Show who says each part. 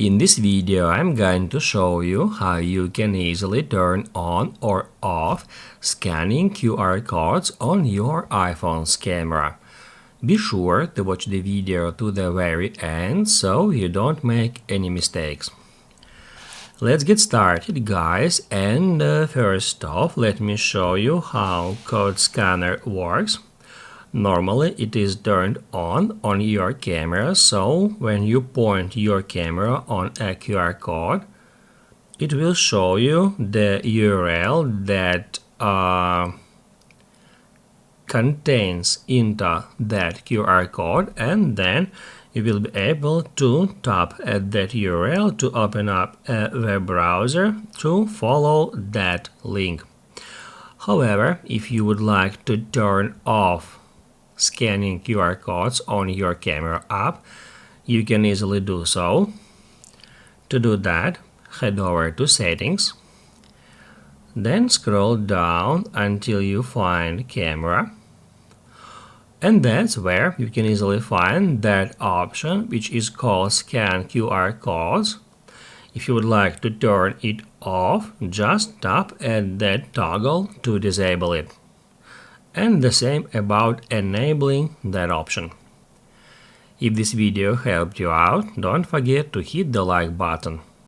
Speaker 1: In this video, I'm going to show you how you can easily turn on or off scanning QR codes on your iPhone's camera. Be sure to watch the video to the very end so you don't make any mistakes. Let's get started, guys, and first off, let me show you how code scanner works. Normally it is turned on your camera, so when you point your camera on a QR code, it will show you the URL that contains into that QR code, and then you will be able to tap at that URL to open up a web browser to follow that link. However, if you would like to turn off scanning QR codes on your camera app, you can easily do so. To do that, head over to Settings, then scroll down until you find Camera, and that's where you can easily find that option which is called Scan QR Codes. If you would like to turn it off, just tap at that toggle to disable it. And the same about enabling that option. If this video helped you out, don't forget to hit the like button.